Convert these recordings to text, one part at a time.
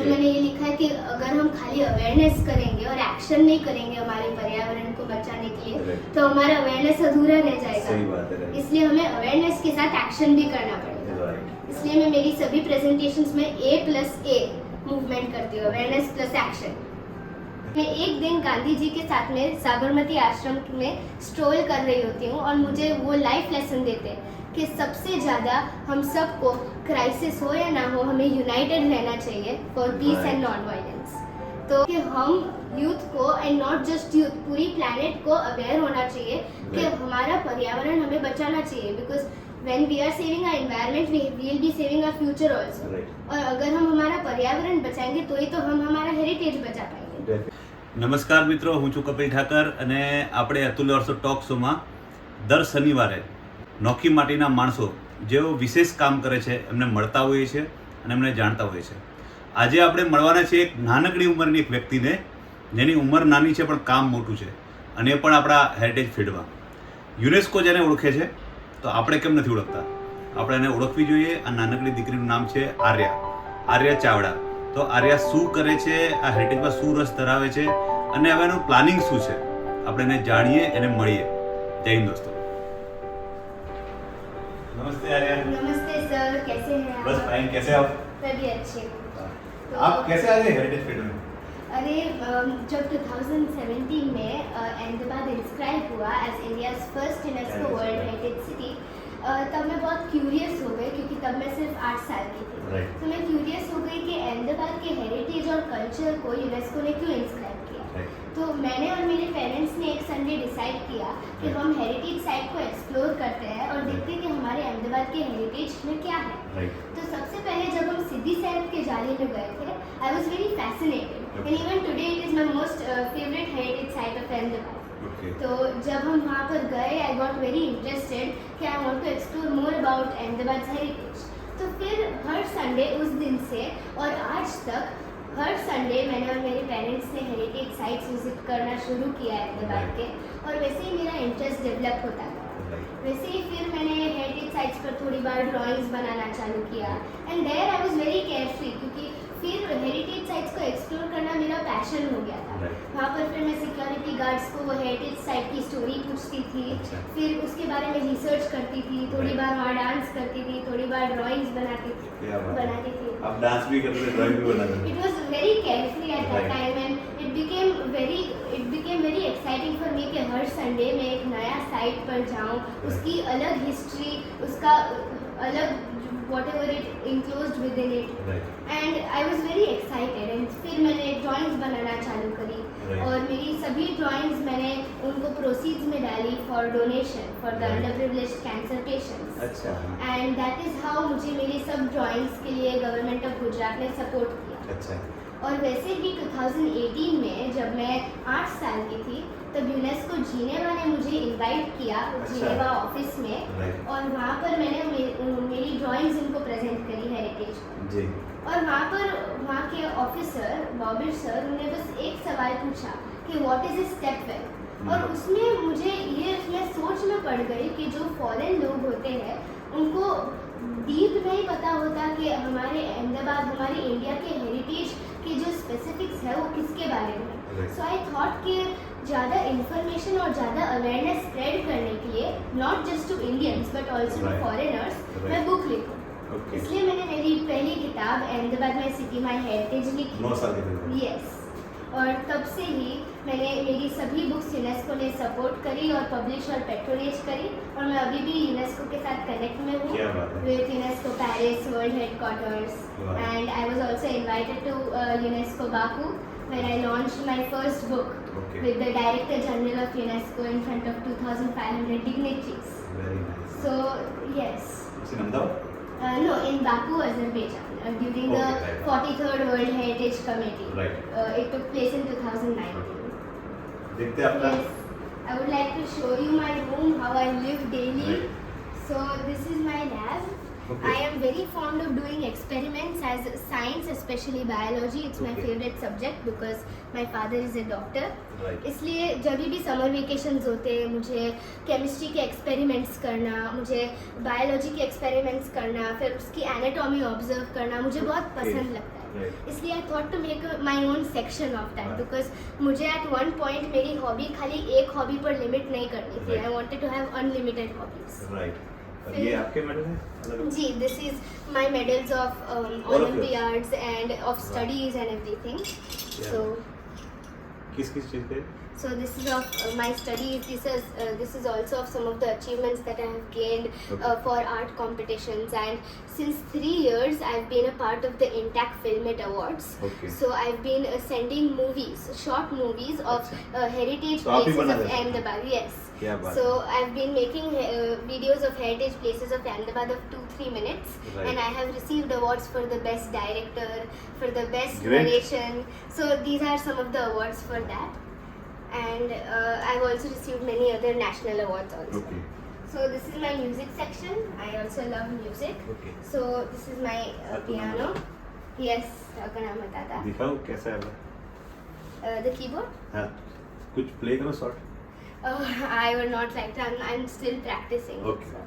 उसमें मैंने ये लिखा है कि अगर हम खाली अवेयरनेस करेंगे और एक्शन नहीं करेंगे हमारे पर्यावरण को बचाने के लिए Correct. तो हमारा अवेयरनेस अधूरा रह सही जाएगा। बात है। इसलिए हमें अवेयरनेस के साथ एक्शन भी करना पड़ेगा। राइट। इसलिए मैं मेरी सभी प्रेजेंटेशंस में A+A मूवमेंट करती हूँ, अवेयरनेस प्लस एक्शन। मैं एक दिन गांधी जी के साथ में साबरमती आश्रम में स्ट्रोल कर रही होती हूँ और मुझे वो लाइफ लेसन देते हैं कि सबसे ज़्यादा हम सबको क्राइसिस हो या ना हो हमें यूनाइटेड रहना चाहिए for peace and non violence. तो कि हम यूथ को एंड नॉट जस्ट यूथ पूरी प्लैनेट को अवेयर होना चाहिए कि हमारा पर्यावरण हमें बचाना चाहिए, because when we are saving our environment we will be saving our future also. और अगर हम हमारा पर्यावरण बचाएंगे तो ही तो हम हमारा हेरिटेज बचा पाएंगे। નમસ્કાર મિત્રો, હું છું કપિલ ઠાકર અને આપણે અતુલ વર્ષો ટોક શોમાં દર શનિવારે નોખી માટીના માણસો જેઓ વિશેષ કામ કરે છે એમને મળતા હોઈએ છીએ અને એમને જાણતા હોઈએ છીએ। આજે આપણે મળવાના છે એક નાનકડી ઉંમરની એક વ્યક્તિને જેની ઉંમર નાની છે પણ કામ મોટું છે અને એ પણ આપણા હેરિટેજ ફિલ્ડમાં। યુનેસ્કો જેને ઓળખે છે તો આપણે કેમ નથી ઓળખતા? આપણે એને ઓળખવી જોઈએ। આ નાનકડી દીકરીનું નામ છે આર્યા ચાવડા। તો આર્યા શું કરે છે, આ હેરિટેજમાં શું રસ ધરાવે છે અને હવે એનું પ્લાનિંગ શું છે, આપણે એને જાણીએ, એને મળીએ। જય હિન્દ દોસ્તો। नमस्ते आर्या। नमस्ते सर, कैसे हैं आप? बस फाइन, कैसे आप? मैं भी अच्छी हूँ। आप कैसे आ गए हेरिटेज फील्ड में? अरे जब 2017 में अहमदाबाद इंस्क्राइब हुआ as India's first UNESCO world heritage city, तब मैं बहुत क्यूरियस हो गई क्योंकि तब मैं सिर्फ 8 साल की थी। Right. तो मैं क्यूरियस हो गई कि अहमदाबाद के हेरिटेज और कल्चर को यूनेस्को ने क्यों इंस्क्राइब किया। Right. तो मैंने और मेरे पेरेंट्स ने एक संडे डिसाइड किया कि Right. हम हेरिटेज साइट को एक्सप्लोर करते हैं और देखते हैं कि हमारे अहमदाबाद के हेरिटेज में क्या है। राइट। तो सबसे पहले जब हम सिद्धि साहिब के जाली में गए थे, I was very fascinated and even today it is my most favourite heritage site of Ahmedabad. Okay. तो जब हम वहाँ पर गए आई गॉट वेरी इंटरेस्टेड कि I want to explore more about Ahmedabad heritage. तो फिर हर संडे उस दिन से और आज तक हर संडे मैंने और मेरे पेरेंट्स ने हेरिटेज साइट्स विजिट करना शुरू किया है अहमदाबाद के, और वैसे ही मेरा इंटरेस्ट डेवलप होता गया। वैसे ही फिर मैंने हेरिटेज साइट्स पर थोड़ी बार ड्राइंग्स बनाना चालू किया and there I was very carefree क्योंकि फिर हेरिटेज साइट्स को एक्सप्लोर करना मेरा पैशन हो गया था। वहाँ पर फिर मैं सिक्योरिटी गार्ड्स को वो हेरिटेज साइट की स्टोरी पूछती थी, फिर उसके बारे में रिसर्च करती थी, थोड़ी बार वहाँ डांस करती थी, थोड़ी बार ड्राइंग्स बनाती थी। आप डांस भी करते थे, ड्राइंग भी बनाते थे। It was very carefree at that time and it became very exciting for me कि हर संडे मैं एक नया साइट पर जाऊँ, उसकी अलग हिस्ट्री, उसका अलग whatever it enclosed within it, and I was very excited and फिर मैंने ड्राइंग्स बनाना चालू करी और मेरी सभी ड्राइंग्स मैंने उनको प्रोसीड्स में डाली for donation for the under privileged cancer patients. अच्छा। एंड दैट इज़ हाउ मुझे मेरी सब ड्राइंग्स के लिए गवर्नमेंट ऑफ गुजरात ने सपोर्ट किया। अच्छा। और वैसे भी 2018 में जब मैं 8 साल की थी तब यूनेस्को जिनेवा ने मुझे इनवाइट किया जिनेवा ऑफिस में, और वहाँ पर मैंने मेरी ड्राइंग्स उनको प्रेजेंट करी हेरिटेज जी। और वहाँ पर वहाँ के ऑफिसर बॉबिर सर उन्होंने बस एक सवाल पूछा कि what is a step well, और उसमें मुझे ये मैं सोच में पड़ गई कि जो फॉरेन लोग होते हैं उनको डीप नहीं पता होता कि हमारे अहमदाबाद हमारे इंडिया के हेरिटेज के जो स्पेसिफिक्स है वो किसके बारे में। सो आई थॉट कि ज़्यादा इन्फॉर्मेशन और ज़्यादा अवेयरनेस स्प्रेड करने के लिए not just to Indians but also to foreigners मैं बुक लिखूँ। इसलिए मैंने मेरी पहली किताब अहमदाबाद में सिटी माई हेरिटेज लिखी। 9 साल की। यस, और तब से ही मैंने मेरी सभी बुक्स यूनेस्को ने सपोर्ट करी और पब्लिश और पेट्रोनेज करी, और मैं अभी भी यूनेस्को के साथ कनेक्ट में हूँ with UNESCO Paris world headquarters, and I was also invited to UNESCO Baku where I launched my first book with the Director General of UNESCO in front of 2,500 dignitaries. Very nice. So yes. In Ahmedabad? No, in Baku, Azerbaijan, during the 43rd World Heritage Committee. Right. It took place in 2019. देखते हैं आपका। Yes, I would like to show you my room, how I live daily. So this is my lab. I am very fond of doing experiments as science, especially biology. It's my favorite subject because my father is a doctor. इसलिए जब भी summer vacations होते हैं मुझे chemistry के experiments करना, मुझे biology के एक्सपेरिमेंट्स करना, फिर उसकी एनाटॉमी ऑब्जर्व करना मुझे बहुत पसंद लगता है। Right. इसलिए I thought to make my own section of that Right. Because मुझे एट वन पॉइंट मेरी हॉबी खाली एक हॉबी पर लिमिट नहीं करनी थी. Right. I wanted to have unlimited hobbies. Right. और ये आपके मेडल है अलग? जी, this is my medals of yours? Olympiads and of studies and everything. So, किस चीज़ पे? so this is of my studies. This is also of some of the achievements that I have gained Okay. for art competitions. And since 3 years, I've been a part of the Intact Filmit Awards. Okay. So I've been sending movies, short movies of heritage तो आप ही places बना of देते हैं? Ahmedabad. Yes. क्या बात So I've been making videos of heritage places of Ahmedabad of 2-3 minutes, Right. and I have received awards for the best director, for the best Great. narration. So these are some of the awards for that, and I've also received many other national awards also. Okay. So this is my music section. I also love music. Okay. So this is my piano. Yes, Akanam Matata. दिखाओ कैसा है? The keyboard. हाँ. कुछ play करो short. I would not like to. I'm still practicing. Okay. So.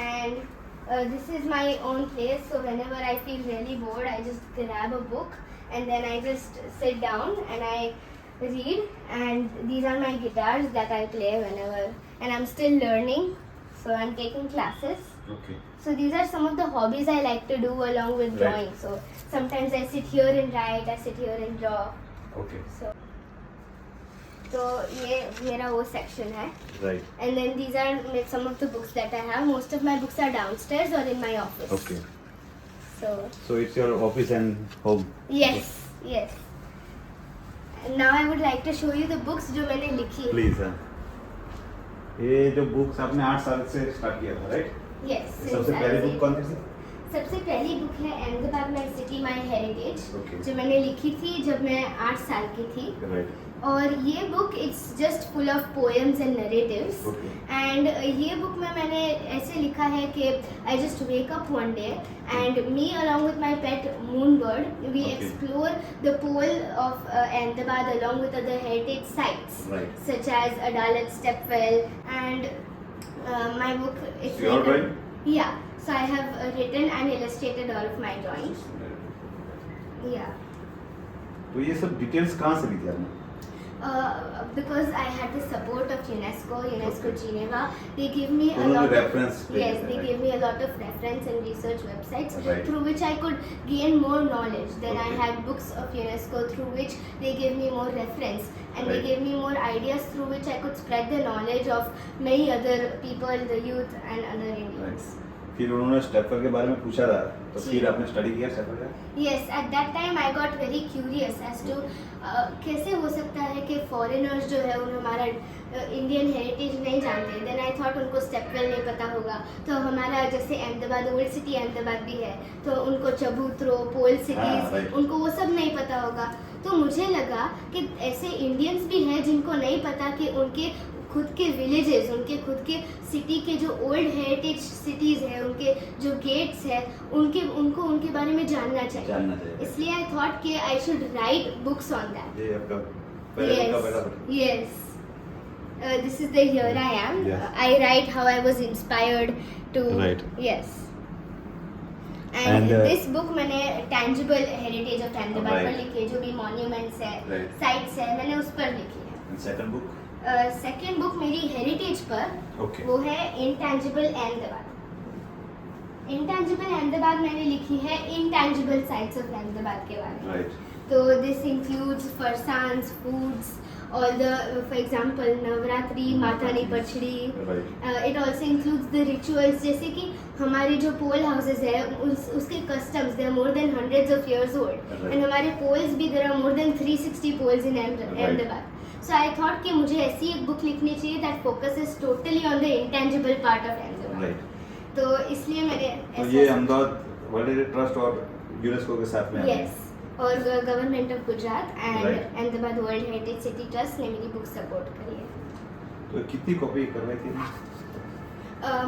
And this is my own place. So whenever I feel really bored, I just grab a book and then I just sit down and I read. And these are my guitars that I play whenever. And I'm still learning. So I'm taking classes. Okay. So these are some of the hobbies I like to do along with Right. drawing. So sometimes I sit here and write. I sit here and draw. Okay. So ये मेरा वो section है. Right. And then these are some of the books that I have. Most of my books are downstairs or in my office. Okay. So So it's your office and home. yes, yes. And now I would like to show you the books जो मैंने लिखी. Please. हाँ. ये जो books आपने 8 साल से start किया था, राइट? Yes. सबसे since I पहली was बुक कौन सी थी? सबसे पहली बुक है Ahmedabad my city my heritage, Okay. जो मैंने लिखी थी जब मैं 8 साल की थी. राइट. और ये book it's just full of poems and narratives. Okay. And ये बुक में मैंने ऐसे लिखा है कि I just wake up one day and me along with my pet moon bird we Okay. Explore the pol of Ahmedabad along with other heritage sites Right. such as Adalat Stepwell and my book is Your drawing? Yeah, so I have written and illustrated all of my drawings. Yeah. तो ये सब details कहाँ से ली थी आपने? Because I had the support of UNESCO Okay. Geneva. They give me a उन्होंने lot reference of भेजे yes, थे, they right? gave me a lot of reference and research websites Right. through which I could gain more knowledge. Then I Okay. had books of UNESCO through which they gave me more reference and they Right. gave me more ideas through which I could spread the knowledge of many other people, the youth and other Indians. फिर उन्होंने staple के बारे में पूछा था, तो जी. फिर आपने स्टडी किया स्टेपल का? Yes, at that time I got very curious as to कैसे हो सकता है कि फॉरेनर्स जो है उन्हें हमारा इंडियन हेरिटेज नहीं जानते. देन आई थॉट उनको स्टेपवेल नहीं पता होगा, तो हमारा जैसे अहमदाबाद ओल्ड सिटी अहमदाबाद भी है, तो उनको चबूतरो पोल सिटीज right. उनको वो सब नहीं पता होगा. तो मुझे लगा कि ऐसे इंडियंस भी हैं जिनको नहीं पता कि उनके खुद के विलेजेस, उनके खुद के सिटी के जो ओल्ड हेरिटेज सिटीज़ है, उनके जो गेट्स है, उनको उनके बारे में जानना चाहिए. इसलिए आई थॉट कि I should write books on that. ये आपका पहला बुक का पहला book. Yes. This is the Here I Am. Yes. I write how I was inspired to. Right. Yes. And, And this book मैंने tangible heritage of Ahmedabad पर Right. लिखी है, जो भी monuments है, Right. sites है, मैंने उस पर लिखी है. And second book? Second book मेरी हेरिटेज पर, Okay. वो है इंटेंजिबल अहमदाबाद. इंटेंजिबल अहमदाबाद मैंने लिखी है इंटेंजिबल साइट्स ऑफ अहमदाबाद के बारे में. Right. तो this includes farsans, foods, all the for example Navratri, मातानी पछड़ी. Right. It also includes the rituals, जैसे कि हमारे जो पोल हाउसेज है उसके customs, they are more than hundreds of years old. Right. And हमारे पोल्स भी, there are more than 360 pols in Right. Ahmedabad. So I thought कि मुझे ऐसी एक बुक लिखनी चाहिए that focuses totally on the intangible part of Ahmedabad. Right. तो इसलिए मैंने तो ये अहमदाबाद वर्ल्ड हेरिटेज ट्रस्ट और यूनेस्को के साथ में है. यस, और government of Gujarat and Right. Ahmedabad world heritage city trust ने मेरी बुक सपोर्ट करी है. तो कितनी कॉपी करवाई थी?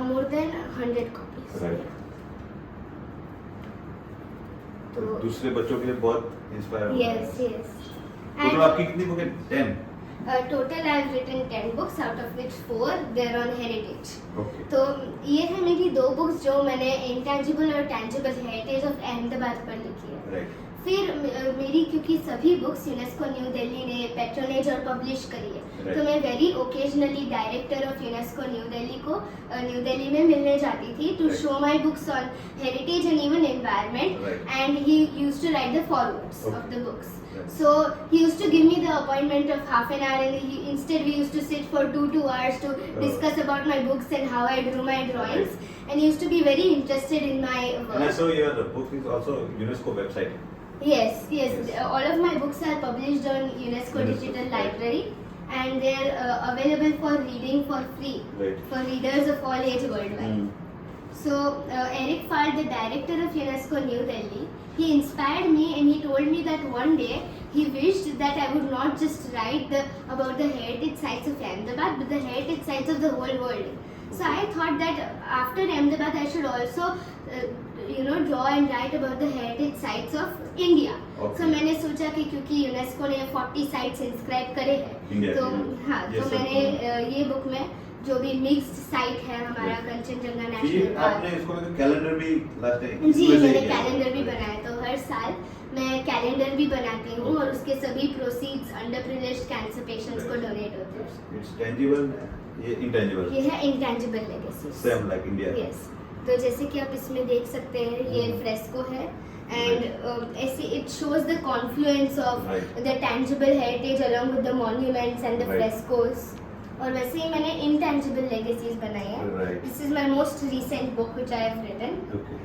More than 100 copies. Right. तो दूसरे बच्चों के लिए बहुत इंस्पायर. Yes yes. टोटल आपकी कितनी बुक है? 10. Total I have written 10 books out of which 4 there on heritage. Okay. तो ये है मेरी 2 बुक्स जो मैंने इंटेंजिबल और टेंजिबल हेरिटेज ऑफ अहमदाबाद पर लिखी है. राइट. फिर मेरी क्योंकि सभी बुक्स यूनेस्को न्यू दिल्ली ने पैट्रोनेज और पब्लिश करी है, Right. तो मैं very occasionally director of UNESCO new Delhi को न्यू दिल्ली में मिलने जाती थी to Right. Show my books on heritage and even environment, Right. And he used to write the forewords of Okay. The books. Right. So he used to give me the appointment of half an hour, and instead we used to sit for 2 hours to discuss about my books and how I drew my drawings. And he used to be very interested in my And I work. saw your book is also UNESCO website. Yes. Yes. All of my books are published on UNESCO Digital right. Library, and they're available for reading for free Right. for readers of all age worldwide. So Eric Fald, the director of UNESCO New Delhi, he inspired me, and he told me that one day he wished that I would not just write about the heritage sites of Ahmedabad, but the heritage sites of the whole world. So I thought that after Ahmedabad I should also draw and write about the heritage sites of India. Okay. So मैंने सोचा कि क्योंकि UNESCO ने 40 sites inscribe करे India हैं, तो के, हाँ, ये तो सब मैंने ये बुक में जो भी मिक्स्ड साइट है हमारा Right. कंचनजंगा फिर नेशनल आपने पार्क, इसको कैलेंडर भी लास्ट टाइम जी मैंने कैलेंडर भी बनाया, तो हर साल मैं कैलेंडर भी बनाती हूँ और उसके सभी proceeds under privileged cancer patients को डोनेट होते हैं. इट्स टेंजिबल, ये इंटेंजिबल, ये है intangible legacy. Same like India. Yes, तो जैसे कि आप इसमें देख सकते हैं ये फ्रेस्को है, एंड ऐसे it shows the confluence of Right. The tangible heritage along with the monuments and the Right. Frescos. और वैसे ही मैंने इंटेंजिबल लेगेसीज बनाई है. Right. This is my most recent book which I have written, okay.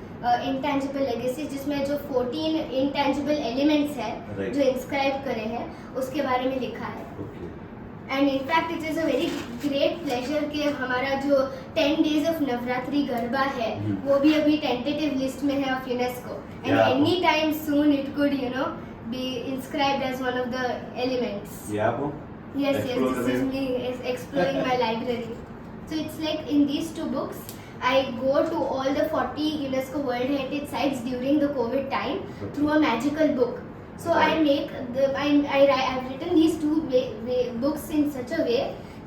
Intangible legacies, जिसमें जो 14 intangible elements है Right. जो इंस्क्राइब करे हैं उसके बारे में लिखा है. Okay. And in fact it is a very great pleasure कि हमारा जो 10 डेज ऑफ नवरात्रि गरबा है वो भी अभी टेंटेटिव लिस्ट में है of UNESCO, and Yeah. Any time soon it could be inscribed as one of the elements. ये आप हो? Yes, Explore this the is way. me exploring my library. So it's like in these 2 books, I go to all the 40 UNESCO World Heritage sites during the COVID time Okay. through a magical book. So Right. I make I've written these 2 books in such a way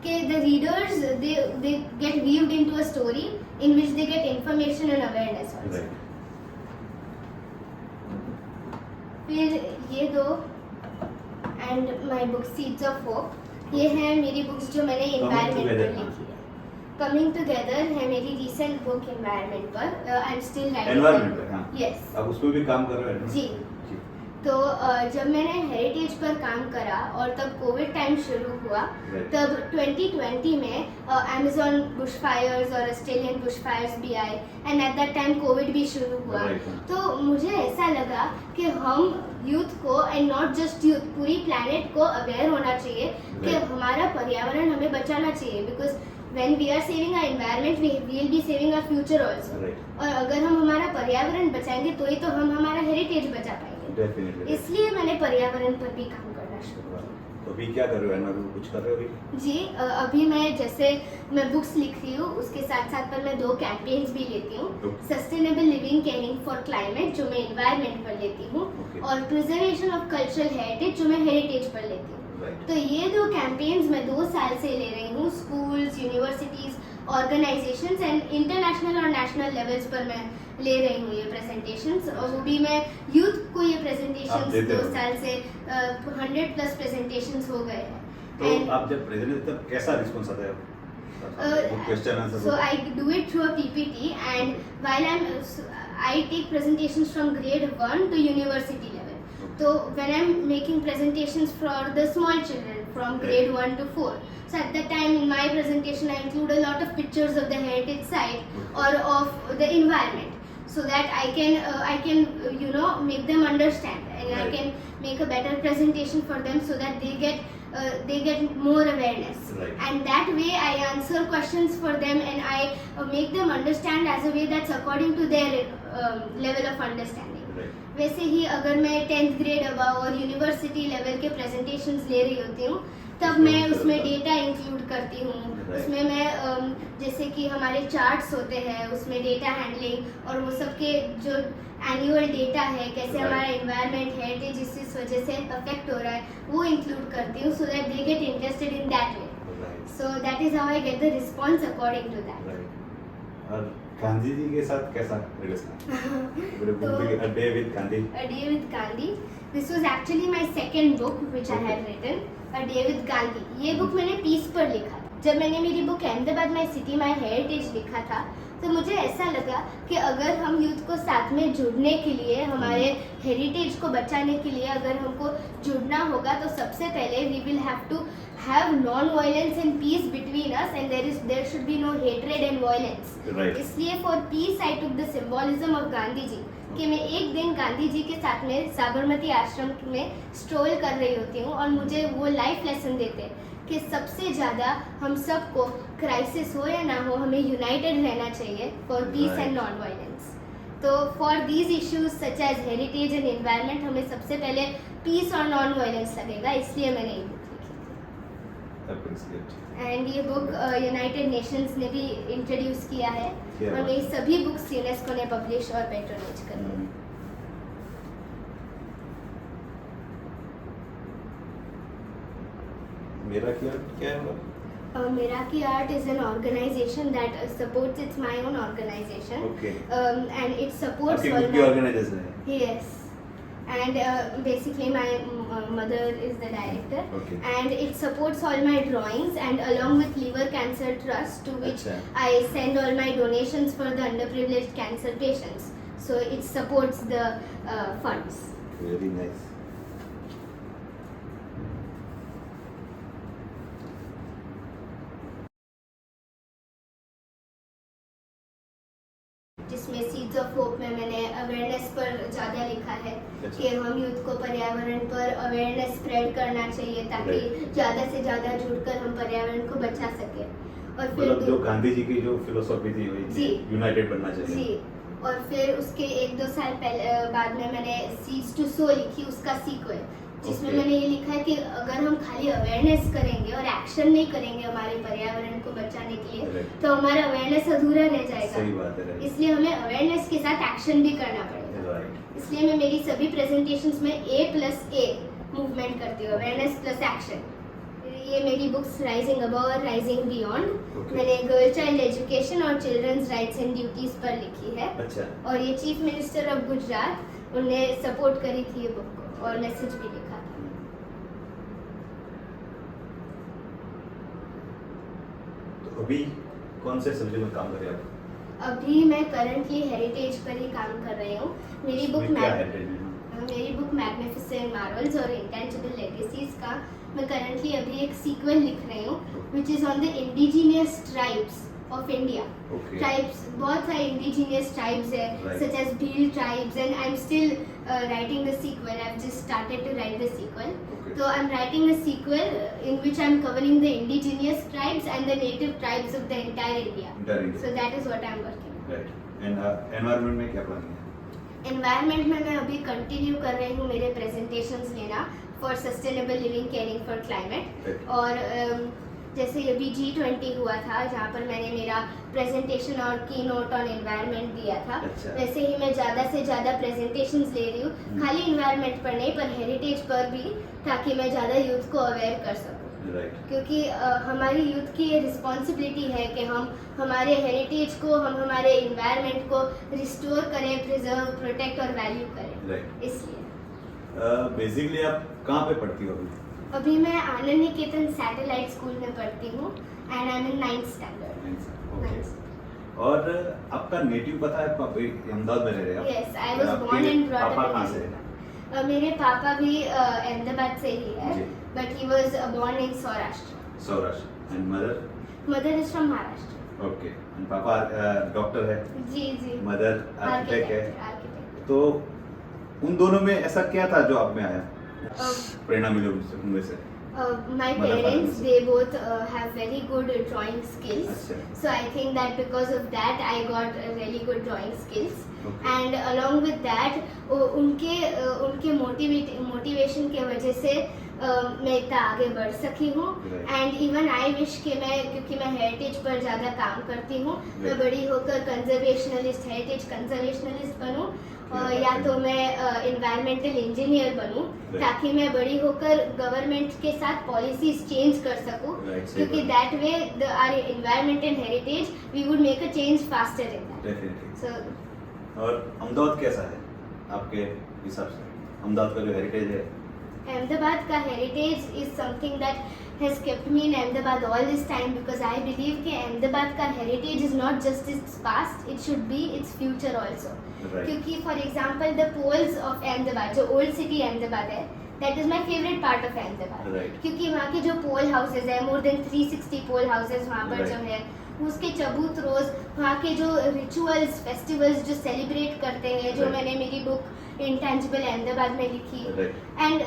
that the readers they get weaved into a story in which they get information and awareness also. Right. फिर ये 2 and my book seeds of hope, ये है मेरी books जो मैंने environment पर Together, लिखी है. कमिंग टुगेदर है मेरी रीसेंट बुक इन्वायरमेंट पर. आई एम स्टिल Environment पर, हाँ. यस. अब उस पे भी काम कर रहे हो? जी. तो जब मैंने हेरिटेज पर काम करा और तब कोविड टाइम शुरू हुआ, Right. तब 2020 में अमेज़न बुशफायर्स और ऑस्ट्रेलियन बुशफायर्स भी आए, and at that time Covid भी शुरू हुआ. Right. तो मुझे ऐसा लगा कि हम यूथ को, एंड नॉट जस्ट यूथ, पूरी प्लैनेट को अवेयर होना चाहिए कि Right. हमारा पर्यावरण हमें बचाना चाहिए, because when we are saving our environment we will be saving our future also. Right. और अगर हम हमारा पर्यावरण बचाएंगे तो ही तो हम हमारा हेरिटेज बचा पाएंगे. Definitely. इसलिए मैंने पर्यावरण पर भी काम करना शुरू किया. तो अभी क्या कर रहे हो? एनवायरमेंट कुछ कर रहे हो अभी? जी, अभी मैं बुक्स लिख रही हूँ, उसके साथ साथ पर मैं 2 कैंपेन्स भी लेती हूँ. Okay. Sustainable living caring for climate जो मैं एनवायरनमेंट पर लेती हूँ, Okay. और प्रिजर्वेशन ऑफ कल्चरल हेरिटेज जो मैं हेरिटेज पर लेती हूँ. Right. तो ये 2 कैंपेन्स मैं 2 साल से ले रही हूँ. Schools, universities, organisations and international और नेशनल लेवल्स पर मैं ले रही हूँ ये प्रेजेंटेशंस, और वो भी मैं यूथ को ये आप प्रेजेंटेशंस देते 2 हो? साल से 100+ प्रेजेंटेशंस हो गए हैं. तो And- आप जब प्रेजेंट तब कैसा रिस्पॉन्स आता है? Question answer. So I do it through a PPT, and while I take presentations from grade 1 to university level. So when I'm making presentations for the small children from grade 1 to 4, so at that time in my presentation I include a lot of pictures of the heritage site or of the environment, so that I can make them understand, and I Right. can make a better presentation for them so that they get more awareness. Right. And that way I answer questions for them, and I make them understand as a way that's according to their level of understanding. Right. वैसे ही अगर मैं 10th grade above और university level के presentations ले रही होती हूँ तब मैं उसमें डेटा इंक्लूड करती हूँ. Right. उसमें मैं जैसे कि हमारे चार्ट्स होते हैं उसमें डेटा हैंडलिंग और वो सब के जो एनुअल डेटा है कैसे Right. हमारा एनवायरनमेंट हेरिटेज इस वजह से अफेक्ट हो रहा है वो इंक्लूड करती हूँ, so that they get interested in that way. Right. So that is how I get the response according to that. Right. और गांधी जी के साथ कैसा रिलेशन है? तो day with Gandhi. A Day with Gandhi. This was actually my second book which I had written. A Day with Gandhi. ये book मैंने piece पर लिखा था। जब मैंने मेरी book Ahmedabad my city my heritage लिखा था तो मुझे ऐसा लगा कि अगर हम यूथ को साथ में जुड़ने के लिए, हमारे हेरिटेज को बचाने के लिए अगर हमको जुड़ना होगा तो सबसे पहले we will have to have non-violence and peace between us, and there should be no hatred and violence. Right. इसलिए for peace I took the symbolism of Gandhi ji कि मैं एक दिन गांधी जी के साथ में साबरमती आश्रम में स्ट्रोल कर रही होती हूँ और मुझे वो लाइफ लेसन देते हैं कि सबसे ज़्यादा हम सबको क्राइसिस हो या ना हो हमें यूनाइटेड रहना चाहिए for peace and non violence. तो for these issues such as heritage and environment हमें सबसे पहले पीस और नॉन वायलेंस लगेगा, इसलिए मैंने ये बुक लिखी। एंड ये बुक यूनाइटेड नेशंस ने भी इंट्रोड्यूस किया है और मेरी सभी बुक्स यूनेस्को ने पब्लिश और पैट्रोनेज कर दी। मेरा क्या है मतलब? Meraki Art is an organization that supports. It's my own organization. Okay. And it supports आपकी all खुद की my. ऑर्गेनाइजेशन है? Yes. And basically my mother is the director. Okay. And it supports all my drawings and along with Liver Cancer Trust to which Achha. I send all my donations for the underprivileged cancer patients. So it supports the funds. Very nice. जिसमें seeds of hope में मैंने awareness पर ज़्यादा लिखा है अच्छा। कि हम यूथ को पर्यावरण पर अवेयरनेस स्प्रेड करना चाहिए ताकि ज़्यादा से ज़्यादा जुड़कर हम पर्यावरण को बचा सकें। और फिर मतलब जो गांधी जी की जो फिलोसॉफी थी वही जी। यूनाइटेड बनना चाहिए। जी, और फिर उसके 1-2 साल पहले बाद में मैंने सीड्स टू सो लिखी, उसका सीक्वल जिसमें Okay. मैंने ये लिखा है कि अगर हम खाली अवेयरनेस करेंगे और एक्शन नहीं करेंगे हमारे पर्यावरण को बचाने के लिए Right. तो हमारा अवेयरनेस अधूरा रह सही जाएगा। बात है। right. इसलिए हमें अवेयरनेस के साथ एक्शन भी करना पड़ेगा। Right. इसलिए मैं मेरी सभी प्रेजेंटेशंस में A+A मूवमेंट करती हूँ, अवेयरनेस प्लस एक्शन। ये मेरी बुक्स राइजिंग अबव और राइजिंग बियॉन्ड Okay. मैंने गर्ल चाइल्ड एजुकेशन और चिल्ड्रंस राइट्स एंड ड्यूटीज पर लिखी है अच्छा। और ये चीफ मिनिस्टर ऑफ गुजरात उनने सपोर्ट करी थी ये बुक को और मैसेज भी लिखा था। तो अभी कौन से सब्जेक्ट में काम कर रहे हैं आप? अभी मैं करंटली हेरिटेज पर ही काम कर रही हूँ। मेरी बुक इसमें क्या है? मेरी बुक मैग्निफिसेंट मार्वल्स और इंटेंजिबल लेगेसीज का मैं करंटली अभी एक सीक्वल लिख रही हूँ which is on the indigenous tribes of India. Okay. Tribes बहुत सारे इंडिजिनियस ट्राइब्स है Right. Such as Bhil tribes and I am still writing the sequel. I have just started to write the sequel. Okay. So I'm writing a sequel in which I'm covering the indigenous tribes and the native tribes of the entire India. Entire India. So that is what I'm working on. Right. And environment में क्या planning है? Environment में मैं अभी continue कर रही हूँ मेरे presentations लेना for sustainable living caring for climate. Right. और जैसे अभी G20 हुआ था जहाँ पर मैंने मेरा प्रेजेंटेशन और की नोट ऑन एनवायरनमेंट दिया था। अच्छा। वैसे ही मैं ज़्यादा से ज़्यादा प्रेजेंटेशंस ले रही हूँ खाली इन्वायरमेंट पर नहीं पर हेरिटेज पर भी ताकि मैं ज़्यादा यूथ को अवेयर कर सकूँ। Right. क्योंकि हमारी यूथ की ये रिस्पॉन्सिबिलिटी है कि हम हमारे हेरिटेज को हम हमारे इन्वायरमेंट को रिस्टोर करें, प्रिजर्व, प्रोटेक्ट और वैल्यू करें। Right. इसलिए बेसिकली आप कहाँ पे पढ़ती हो अभी? अभी मैं आनंद निकेतन सैटेलाइट स्कूल में पढ़ती हूँ and I M in 9th standard. Okay. और आपका नेटिव पता है? आप अहमदाबाद में रह रहे हो? यस, आई वाज आपके बोर्न एंड ब्रॉट पापा अप कहाँ से हैं? मेरे पापा भी अहमदाबाद से ही है जी। But he was born in Saurashtra. Saurashtra. And mother? Mother is from Maharashtra. Okay. And पापा डॉक्टर है? जी जी। मदर आर्किटेक्ट है? आर्किटेक्ट। तो उन दोनों में ऐसा क्या था जो आप में आया? प्रेरणा मिली उनमें से? My Mother, parents, father. they both have very good drawing skills. अच्छा। So I think that because of that, I got really good drawing skills. Okay. And along with that, उनके मोटिवेशन के वजह से मैं इतना आगे बढ़ सकी हूँ। Right. And even I wish कि मैं क्योंकि मैं हेरिटेज पर ज़्यादा काम करती हूँ मैं Right. बड़ी होकर कंजर्वेशनलिस्ट हेरिटेज कंजर्वेशनलिस्ट बनूँ या तो मैं इन्वायरमेंटल इंजीनियर बनूं, ताकि मैं बड़ी होकर गवर्नमेंट के साथ पॉलिसीज चेंज कर सकूं, क्योंकि that way our environment and heritage we would make a change faster in that. Definitely. So और अहमदाबाद कैसा है आपके हिसाब से? अहमदाबाद का जो हेरिटेज है, Ahmedabad का heritage is something that has kept me in Ahmedabad all this time, because I believe कि Ahmedabad का heritage is not just its past, it should be its future also. Right. क्योंकि for example the poles of Ahmedabad, जो old city Ahmedabad है, that is my favorite part of Ahmedabad. Right. क्योंकि वहाँ के जो pol houses है, more than 360 पोल houses वहाँ पर Right. जो है, उसके चबूत रोज, वहाँ के जो रिचुअल्स फेस्टिवल्स जो सेलिब्रेट करते हैं, जो Right. मैंने मेरी बुक इंटेंजिबल अहमदाबाद में लिखी, Right. and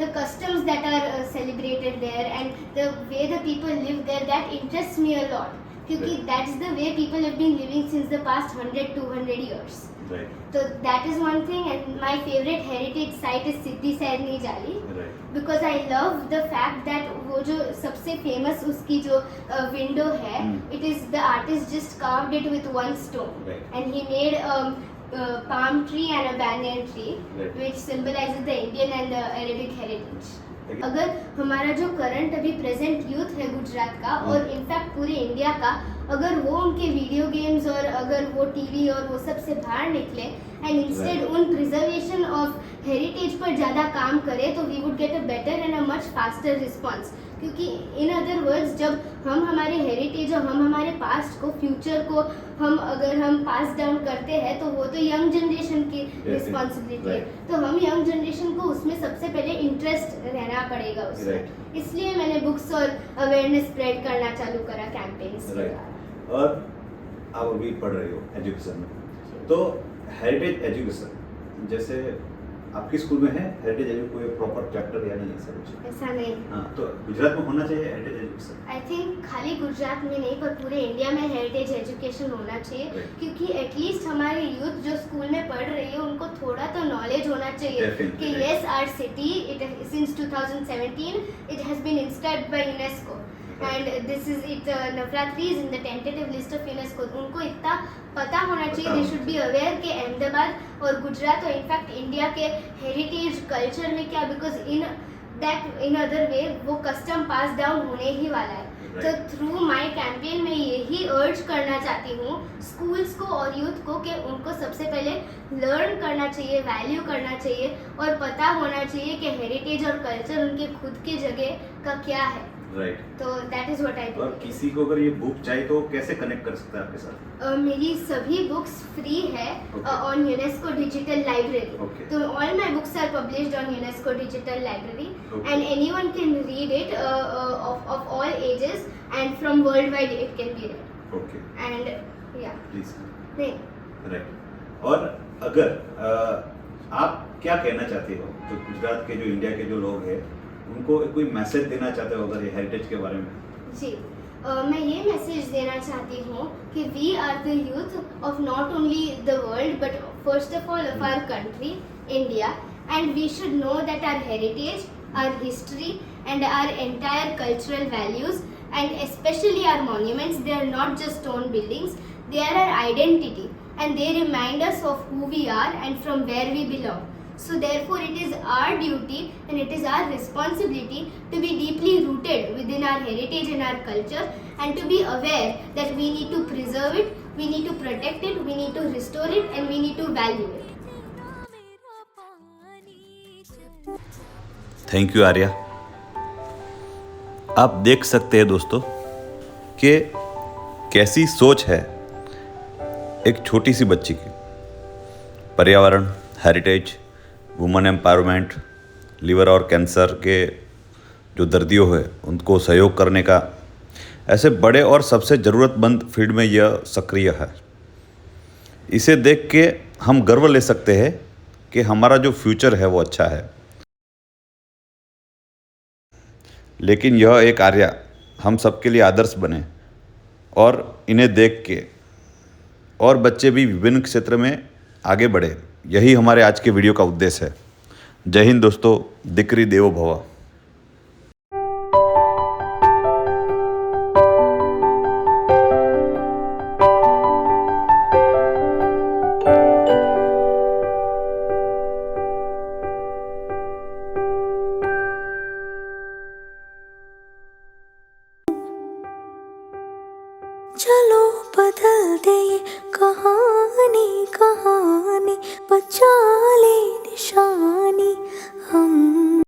the customs that are celebrated there and the way the people live there, that interests me a lot, क्योंकि Right. that's the way people have been living since the past 100-200 years. Right. So that is one thing, and my favorite heritage site is Siddhi Sairni Jali, Right. because I love the fact that वो जो सबसे famous उसकी जो window है, it is the artist just carved it with one stone, Right. and he made palm tree and a banyan tree, Right. which symbolizes the Indian and the Arabic heritage. Okay. अगर हमारा जो current अभी present youth है गुजरात का और in fact पूरे India का, अगर वो उनके वीडियो गेम्स और अगर वो टीवी और वो सब से बाहर निकले एंड इंस्टेड Right. उन प्रिजर्वेशन ऑफ हेरिटेज पर ज़्यादा काम करे, तो we would get a better and a much faster response. क्योंकि इन अदर वर्ड्स, जब हम हमारे हेरिटेज और हम हमारे पास्ट को, फ्यूचर को हम अगर हम पास डाउन करते हैं, तो वो तो यंग जनरेशन की रिस्पॉन्सिबिलिटी है। Right. तो हम यंग जनरेशन को उसमें सबसे पहले इंटरेस्ट रहना पड़ेगा उसमें। Right. इसलिए मैंने बुक्स और अवेयरनेस स्प्रेड करना चालू करा कैंपेन्स के Right. द्वारा। और आप अभी पढ़ रहे हो एजुकेशन में, तो हेरिटेज एजुकेशन जैसे आपके स्कूल में है हेरिटेज एजुकेशन, कोई प्रॉपर चैप्टर या नहीं ऐसा कुछ? ऐसा नहीं, हाँ, तो गुजरात में होना चाहिए हेरिटेज एजुकेशन। आई थिंक खाली गुजरात में नहीं पर पूरे इंडिया में हेरिटेज एजुकेशन होना चाहिए, Right. क्योंकि एटलीस्ट हमारे यूथ जो स्कूल में पढ़ रही है उनको थोड़ा तो नॉलेज होना चाहिए Definitely, कि right. Yes our city it since 2017 it has been instilled by UNESCO Right. And this is it Navratri is in the tentative list of UNESCO. उनको इतना पता होना चाहिए, पता दे होना शुड बी अवेयर कि अहमदाबाद और गुजरात और इनफैक्ट इंडिया के हेरिटेज कल्चर में क्या, because in that in other way वो कस्टम पास डाउन होने ही वाला है। तो Right. थ्रू माय कैंपेन में यही अर्ज करना चाहती हूँ स्कूल्स को और यूथ को कि उनको सबसे पहले लर्न करना चाहिए, वैल्यू करना चाहिए और पता होना चाहिए कि हेरिटेज और कल्चर उनके खुद के जगह का क्या है। राइट। तो दैट इज व्हाट आई और डू। किसी को अगर ये बुक चाहिए तो कैसे कनेक्ट कर सकता है आपके साथ? मेरी सभी बुक्स फ्री है Okay. On UNESCO digital library. Okay. तो all my books are published on UNESCO digital library Okay. And anyone can read it of all ages and from world wide it can be read okay, and या please. नहीं right. और अगर आप क्या कहना चाहते हो जो गुजरात के, जो इंडिया के जो लोग हैं, उनको कोई मैसेज देना चाहते हो अगर ये हेरिटेज के बारे में? जी, मैं ये मैसेज देना चाहती हूँ कि we are the youth of not only the world but first of all of our country India, and we should know that our heritage, our history and our entire cultural values and especially our monuments, they are not just stone buildings, they are our identity and they remind us of who we are and from where we belong. So therefore it is our duty and it is our responsibility to be deeply rooted within our heritage and our culture, and to be aware that we need to preserve it, we need to protect it, we need to restore it and we need to value it. Thank you Arya. आप देख सकते हैं दोस्तों कि कैसी सोच है एक छोटी सी बच्ची की। पर्यावरण, हेरिटेज, वुमेन एम्पावरमेंट, लिवर और कैंसर के जो दर्दियों हैं उनको सहयोग करने का, ऐसे बड़े और सबसे ज़रूरतमंद फील्ड में यह सक्रिय है। इसे देख के हम गर्व ले सकते हैं कि हमारा जो फ्यूचर है वो अच्छा है। लेकिन यह एक आर्या हम सबके लिए आदर्श बने और इन्हें देख के और बच्चे भी विभिन्न क्षेत्र में आगे बढ़े, यही हमारे आज के वीडियो का उद्देश्य है। जय हिंद दोस्तों, दिक्री देवो भव। दे ये कहाँ